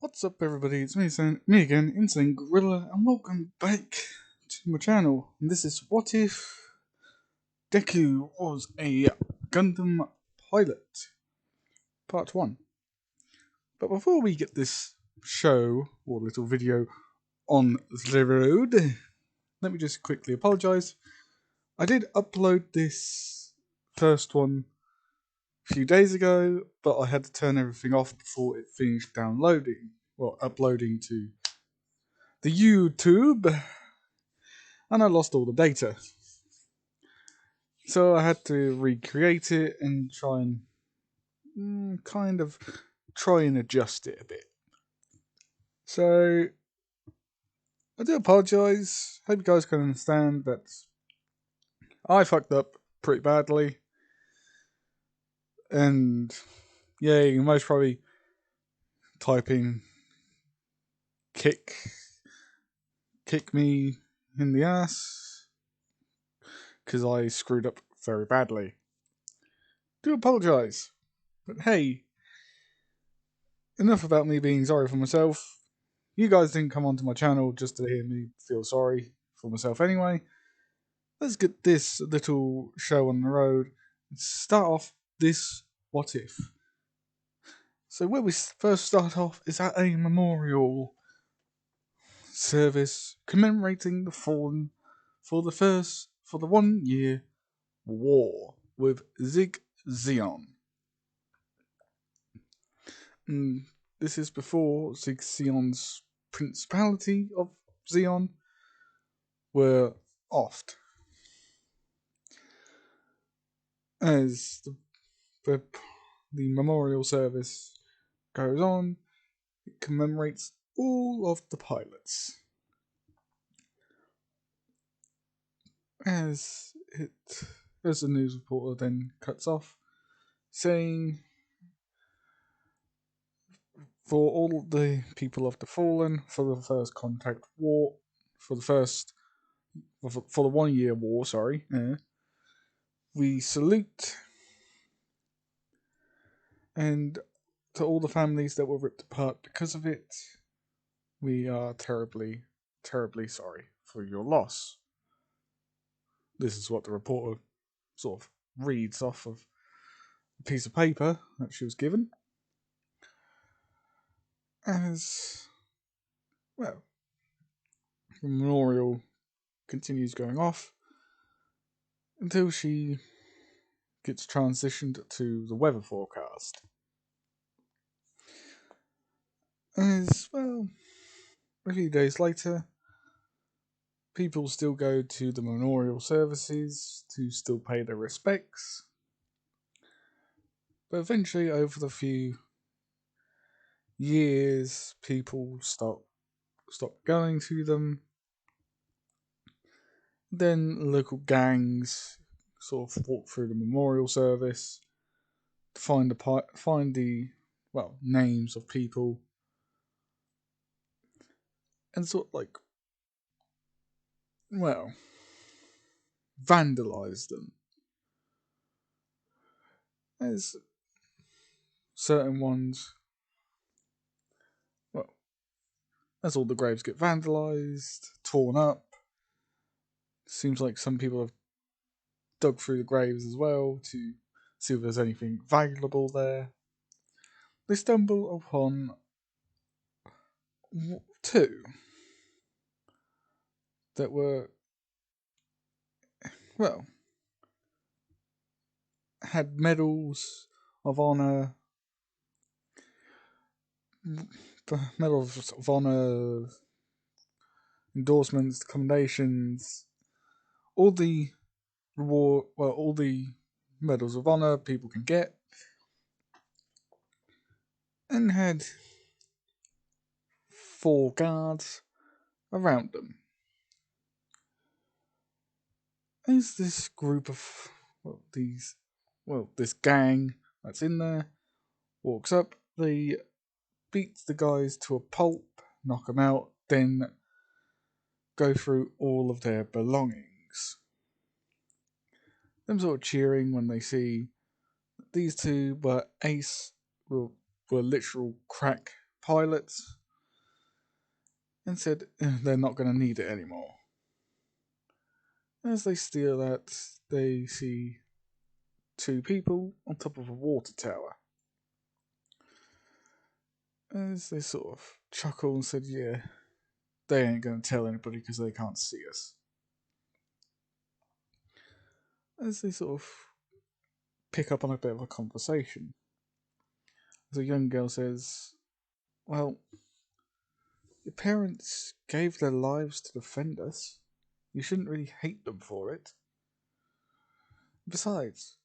What's up, everybody? It's me again, Insane Gorilla, and welcome back to my channel. And this is What If Deku Was a Gundam Pilot, Part 1. But before we get this show, or little video, on the road, let me just quickly apologise. I did upload this first one a few days ago, but I had to turn everything off before it finished downloading, or uploading to the YouTube, and I lost all the data. So I had to recreate it and try and try and adjust it a bit. So I do apologise. Hope you guys can understand that I fucked up pretty badly. And yeah, you can most probably type in kick me in the ass because I screwed up very badly. Do apologise. But hey, enough about me being sorry for myself. You guys didn't come onto my channel just to hear me feel sorry for myself anyway. Let's get this little show on the road and start off this What If. So where we first start off is at a memorial service commemorating the fallen for the 1 year war with Zion. This is before Zion's Principality of Zion were offed. As the memorial service goes on, it commemorates all of the pilots. As the news reporter then cuts off, saying, for all the people of the fallen, for the first contact war, for the 1 year war, we salute, and to all the families that were ripped apart because of it, we are terribly, terribly sorry for your loss. This is what the reporter sort of reads off of a piece of paper that she was given. As, well, the memorial continues going off until she gets transitioned to the weather forecast. As, well, a few days later, people still go to the memorial services to still pay their respects. But eventually, over the few years, people stop going to them. Then local gangs sort of walk through the memorial service to find the names of people and sort of vandalize them. There's certain ones, as all the graves get vandalized, torn up. Seems like some people have dug through the graves as well to see if there's anything valuable there. They stumble upon two that were, had medals of honor, endorsements, commendations, all the all the medals of honor people can get, and had 4 guards around them. As this group of this gang that's in there walks up, they beat the guys to a pulp, knock them out, then go through all of their belongings. Them sort of cheering when they see these two were literal crack pilots and said they're not going to need it anymore. As they steal that, they see two people on top of a water tower. As they sort of chuckle and said, yeah, they ain't going to tell anybody because they can't see us. As they sort of pick up on a bit of a conversation. As a young girl says, well, your parents gave their lives to defend us. You shouldn't really hate them for it. Besides,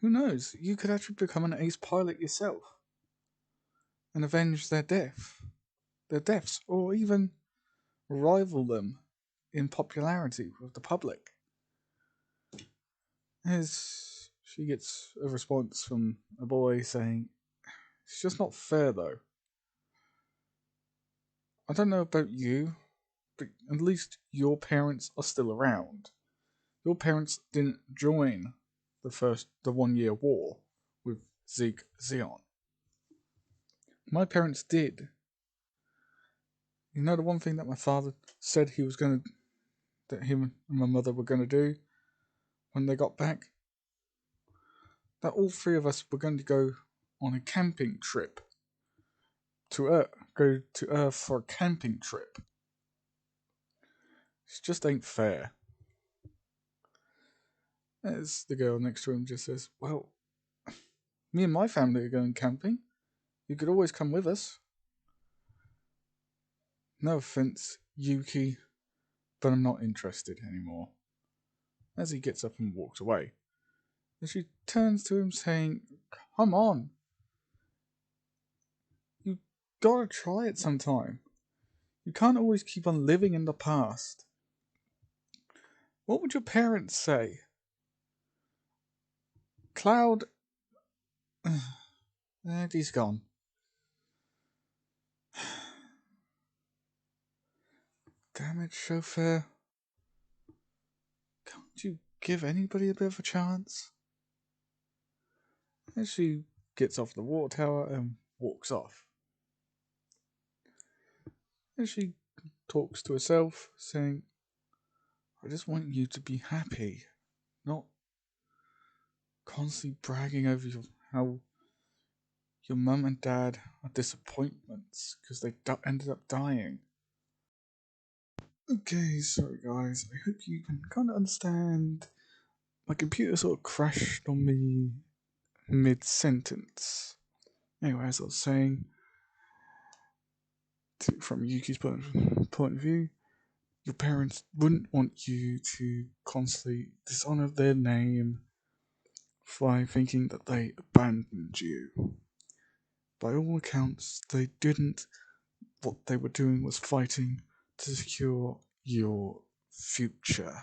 who knows? You could actually become an ace pilot yourself and avenge their deaths, or even rival them in popularity with the public. As she gets a response from a boy saying, it's just not fair though. I don't know about you, but at least your parents are still around. Your parents didn't join the 1 year war with Zeon. My parents did. You know the one thing that my father said that him and my mother were gonna do when they got back? That all three of us were going to go on a camping trip to Earth. Go to Earth for a camping trip. It just ain't fair. As the girl next to him just says, well, me and my family are going camping. You could always come with us. No offense, Yuki, but I'm not interested anymore. As he gets up and walks away. And she turns to him saying, come on. You gotta try it sometime. You can't always keep on living in the past. What would your parents say? Cloud. He's gone. Damn it, chauffeur. Can't you give anybody a bit of a chance? As she gets off the water tower and walks off. As she talks to herself, saying, I just want you to be happy, not constantly bragging over how your mum and dad are disappointments because they ended up dying. Okay, sorry guys, I hope you can kind of understand. My computer sort of crashed on me mid-sentence. Anyway, as I was saying, from Yuki's point of view, your parents wouldn't want you to constantly dishonor their name by thinking that they abandoned you. By all accounts, they didn't. What they were doing was fighting to secure your future.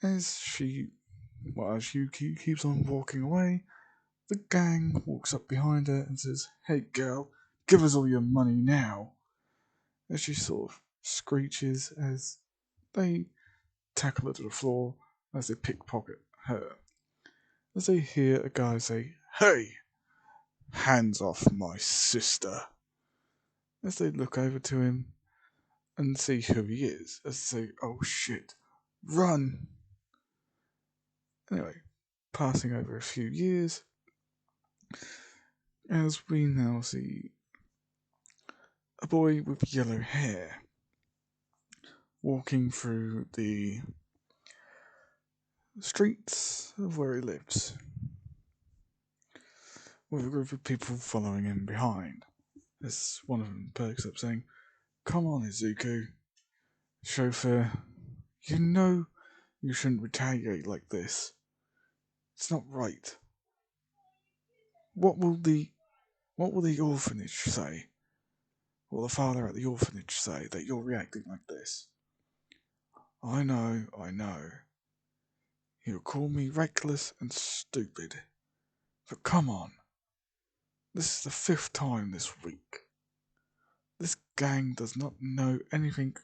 As Yuki keeps on walking away, the gang walks up behind her and says, hey girl, give us all your money now. As she sort of screeches as they tackle her to the floor as they pickpocket her. As they hear a guy say, hey, hands off my sister. As they look over to him and see who he is, as they say, oh shit, run. Anyway, passing over a few years, as we now see a boy with yellow hair walking through the streets of where he lives, with a group of people following him behind. As one of them perks up saying, come on, Izuku, chauffeur, you know you shouldn't retaliate like this. It's not right. What will the orphanage say? Will the father at the orphanage say that you're reacting like this? I know. He'll call me reckless and stupid. But come on. This is the 5th time this week. This gang does not know anything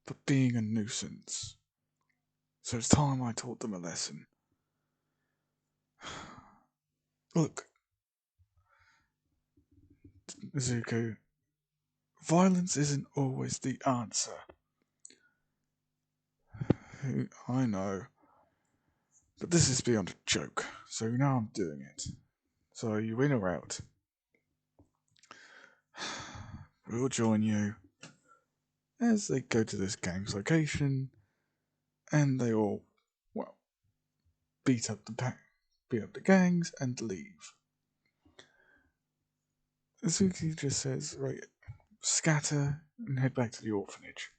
but being a nuisance. So it's time I taught them a lesson. Look, Izuku, violence isn't always the answer. I know. But this is beyond a joke, so now I'm doing it. So are you in or out? We'll join you as they go to this gang's location, and they all, well, beat up the gangs and leave. Izuki just says, right, scatter and head back to the orphanage.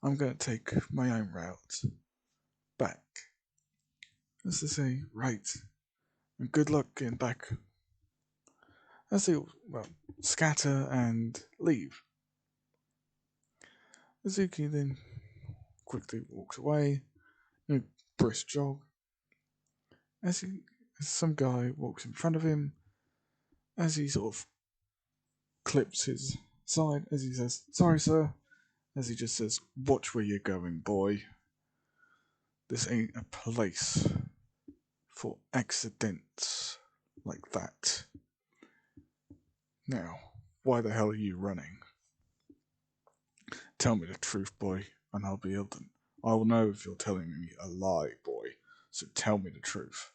I'm going to take my own route back. As they say, right, and good luck getting back. As they all, well, scatter and leave. Izuki then quickly walks away in a brisk jog as some guy walks in front of him as he sort of clips his side as he says, "Sorry, sir," as he just says, "Watch where you're going, boy. This ain't a place for accidents like that. Now, why the hell are you running? Tell me the truth, boy, and I'll be able to. I will know if you're telling me a lie, boy. So tell me the truth.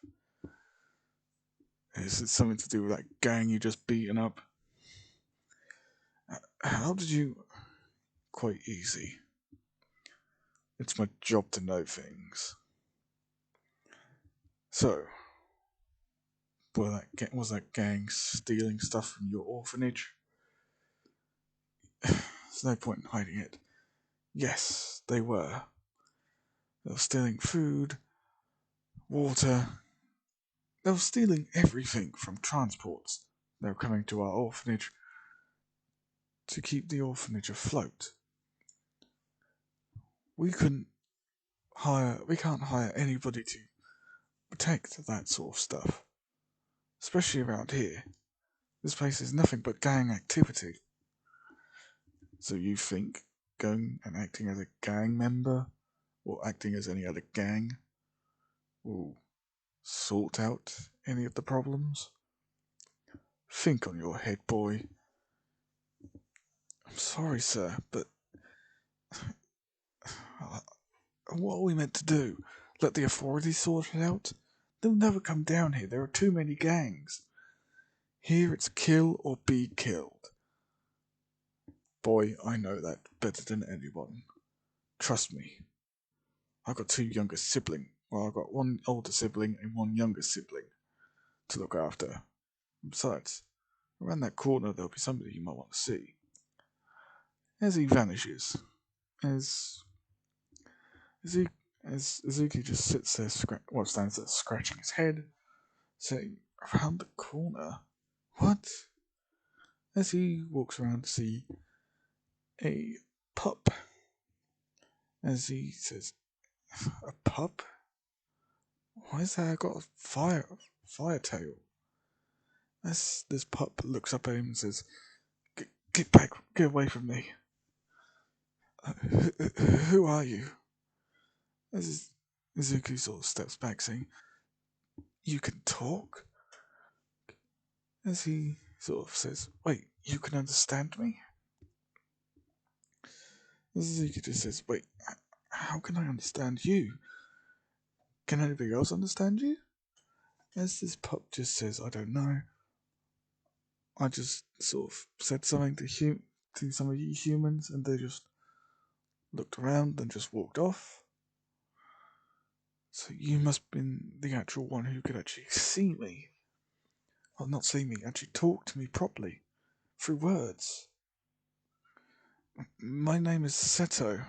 Is it something to do with that gang you just beaten up? How did you? Quite easy. It's my job to know things. So, was that gang stealing stuff from your orphanage? There's no point in hiding it. Yes, they were. They were stealing food, water. They were stealing everything from transports. They were coming to our orphanage to keep the orphanage afloat. We can't hire anybody to protect that sort of stuff. Especially around here. This place is nothing but gang activity. So you think going and acting as a gang member or acting as any other gang will sort out any of the problems? Think on your head, boy. I'm sorry, sir, but what are we meant to do? Let the authorities sort it out? They'll never come down here. There are too many gangs. Here it's kill or be killed. Boy, I know that better than anyone. Trust me. I've got two younger siblings. Well, I've got one older sibling and one younger sibling to look after. Besides, around that corner there'll be somebody you might want to see. As he vanishes, as he as Izuki just sits there, stands there scratching his head, saying, "Around the corner? What?" As he walks around to see a pup, as he says, "A pup? Why is that got a fire tail?" As this pup looks up at him and says, "Get back, get away from me. Who are you?" As Izuku sort of steps back, saying, "You can talk?" As he sort of says, "Wait, you can understand me?" As Izuku just says, "Wait, how can I understand you? Can anybody else understand you?" As this pup just says, "I don't know. I just sort of said something to some of you humans, and they just looked around and just walked off. So you must have been the actual one who could actually see me. Well, not see me, actually talk to me properly, through words. My name is Seto.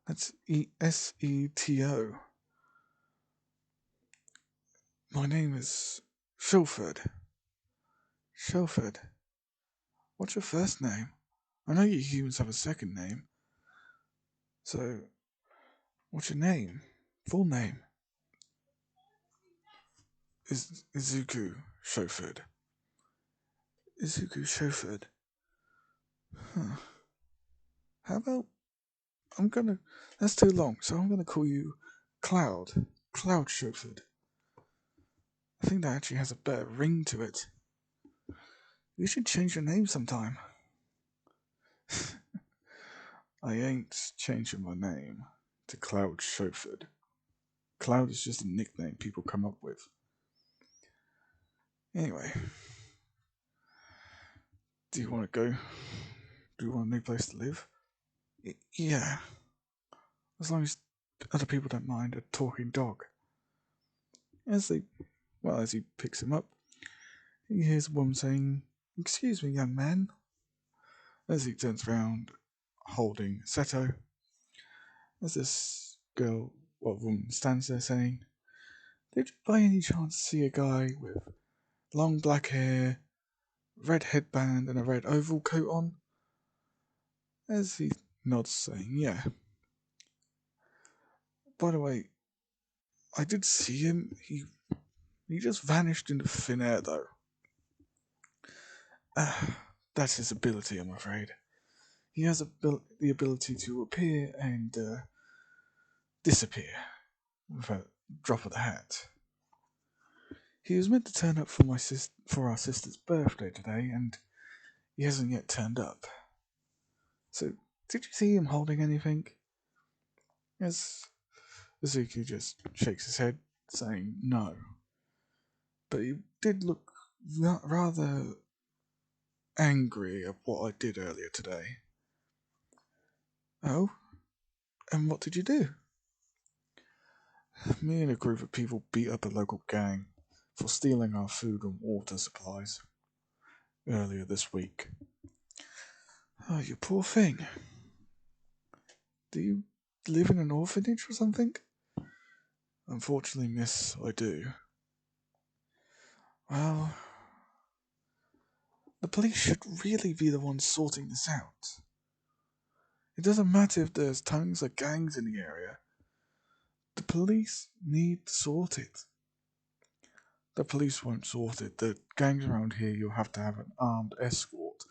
That's Seto. My name is Shelford. Shelford. What's your first name? I know you humans have a second name. So, what's your name? Full name?" Izuku Shelford. Izuku Shelford. Huh. How about that's too long, so I'm gonna call you Cloud. Cloud Shelford. I think that actually has a better ring to it. You should change your name sometime. I ain't changing my name to Cloud Shoford. Cloud is just a nickname people come up with. Anyway, do you want to go? Do you want a new place to live? Yeah, as long as other people don't mind a talking dog. As he picks him up, he hears a woman saying, "Excuse me, young man." As he turns round, holding Seto, as this woman stands there saying, "Did you by any chance see a guy with long black hair, red headband, and a red oval coat on?" As he nods, saying, "Yeah. By the way, I did see him. He just vanished into thin air, though. That's his ability, I'm afraid. He has the ability to appear and disappear with a drop of the hat. He was meant to turn up for our sister's birthday today, and he hasn't yet turned up. So, did you see him holding anything?" As Azuki just shakes his head, saying no. But he did look rather angry at what I did earlier today. "Oh? And what did you do?" "Me and a group of people beat up a local gang for stealing our food and water supplies earlier this week." "Oh, you poor thing. Do you live in an orphanage or something?" "Unfortunately, miss, I do." "Well, the police should really be the ones sorting this out. It doesn't matter if there's tons of gangs in the area. The police need to sort it." "The police won't sort it. The gangs around here, you'll have to have an armed escort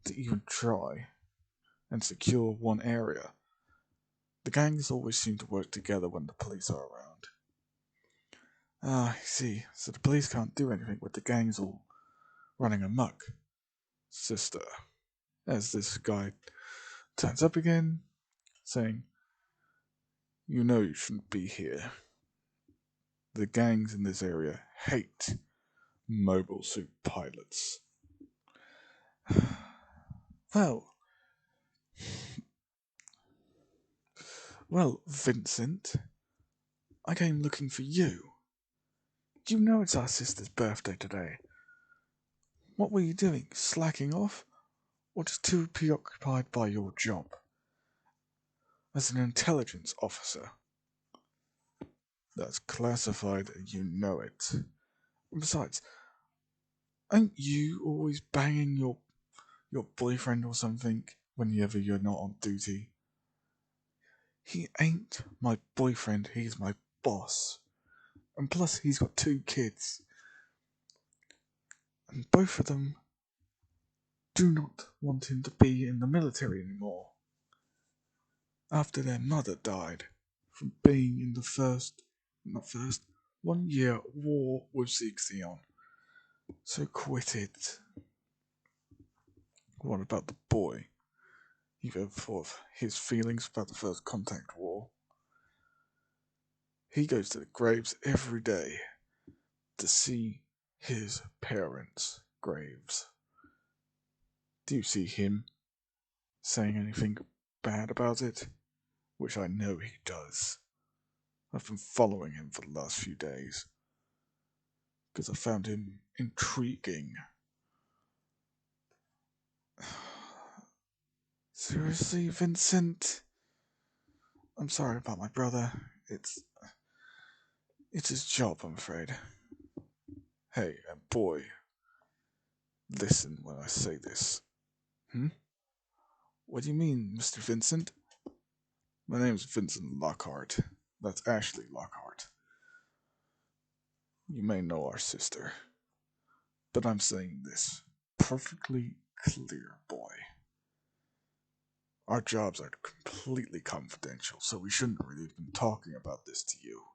to even try and secure one area. The gangs always seem to work together when the police are around." "Ah, I see. So the police can't do anything with the gangs all running amok, sister." As this guy turns up again, saying, "You know you shouldn't be here. The gangs in this area hate mobile suit pilots." Well, Vincent, I came looking for you. Do you know it's our sister's birthday today? What were you doing? Slacking off? Or just too preoccupied by your job as an intelligence officer? That's classified and you know it. And besides, ain't you always banging your boyfriend or something whenever you're not on duty? He ain't my boyfriend, he's my boss. And plus, he's got 2 kids. And both of them do not want him to be in the military anymore. After their mother died from being in the not first, 1 year war with Zexion. So quit it. What about the boy? You've ever thought of his feelings about the First Contact War? He goes to the graves every day to see his parents' graves. Do you see him saying anything bad about it? Which I know he does. I've been following him for the last few days because I found him intriguing." "Seriously, Vincent? I'm sorry about my brother. It's his job, I'm afraid." "Hey, boy, listen when I say this." "Hmm? What do you mean, Mr. Vincent?" "My name's Vincent Lockhart. That's Ashley Lockhart. You may know our sister. But I'm saying this perfectly clear, boy. Our jobs are completely confidential, so we shouldn't really have been talking about this to you.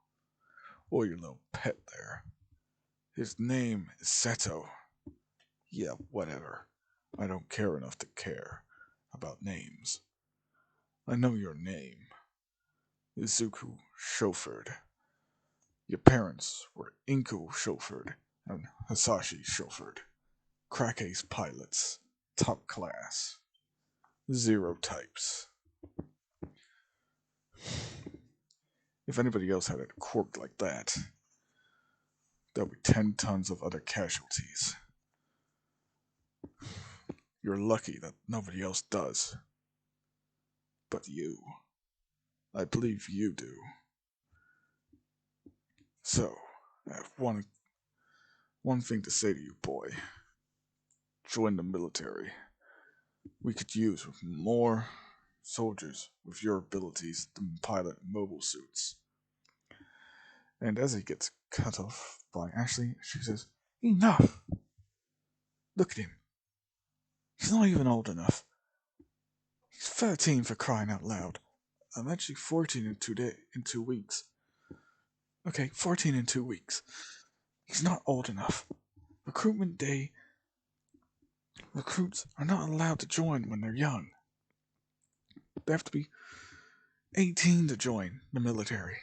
Or your little pet there. His name is Seto. Yeah, whatever. I don't care enough to care about names. I know your name. Izuku chauffeured. Your parents were Inku chauffeured and Hasashi chauffeured. Crack ace pilots. Top class. Zero types. If anybody else had a quirk like that, there'll be 10 tons of other casualties. You're lucky that nobody else does. But you. I believe you do. So, I have one thing to say to you, boy. Join the military. We could use more soldiers with your abilities to pilot mobile suits. And as he gets cut off by Ashley, she says, Enough! Look at him. He's not even old enough. He's 13 for crying out loud. I'm actually 14 in 2 weeks. Okay, 14 in 2 weeks. He's not old enough. Recruitment day. Recruits are not allowed to join when they're young. They have to be 18 to join the military.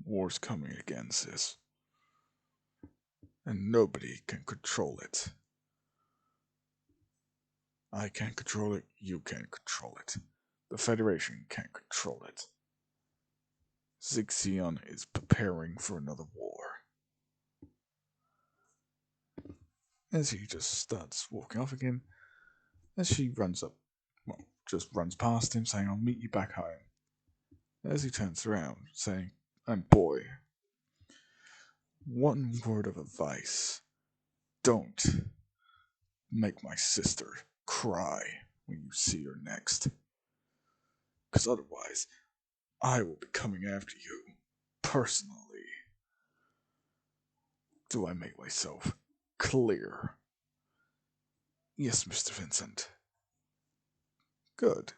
War's coming again, sis. And nobody can control it. I can't control it, you can't control it. The Federation can't control it. Zixion is preparing for another war. As he just starts walking off again, as she runs up, just runs past him, saying, I'll meet you back home. As he turns around, saying, and boy, one word of advice. Don't make my sister cry when you see her next. Because otherwise, I will be coming after you, personally. Do I make myself clear? Yes, Mr. Vincent. Good.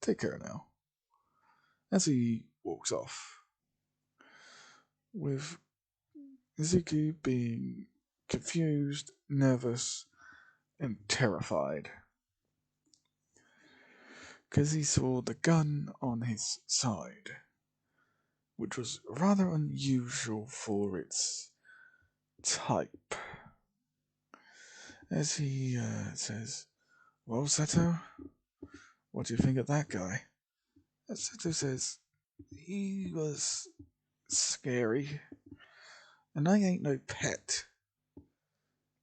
Take care now. As he walks off, with Izuku being confused, nervous, and terrified. Because he saw the gun on his side, which was rather unusual for its type. As he says, Well, Seto, what do you think of that guy? As Seto says, he was scary, and I ain't no pet.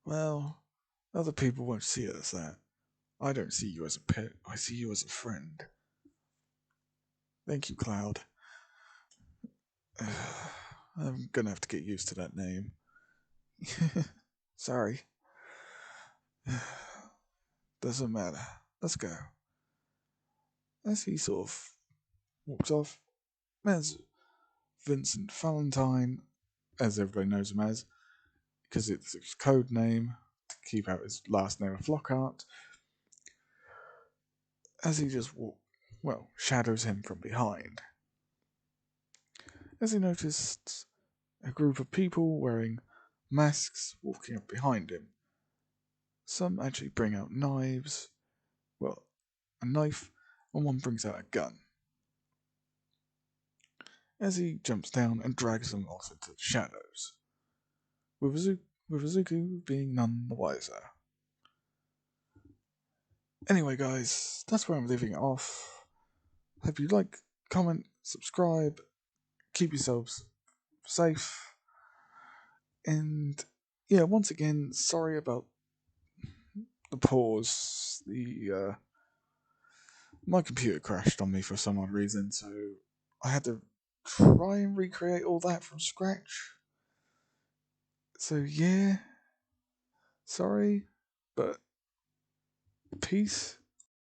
Well, other people won't see it as that. I don't see you as a pet, I see you as a friend. Thank you, Cloud. I'm gonna have to get used to that name. Sorry. Doesn't matter. Let's go. As he sort of walks off, there's Vincent Valentine, as everybody knows him as, because it's his code name to keep out his last name of Lockhart. As he just shadows him from behind. As he noticed a group of people wearing masks walking up behind him. Some actually bring out knives, a knife, and one brings out a gun. As he jumps down and drags them off into the shadows, with Izuku being none the wiser. Anyway, guys, that's where I'm leaving it off. Hope you like, comment, subscribe, keep yourselves safe, and yeah, once again, sorry about the pause. My computer crashed on me for some odd reason, so I had to try and recreate all that from scratch. So yeah, sorry, but peace.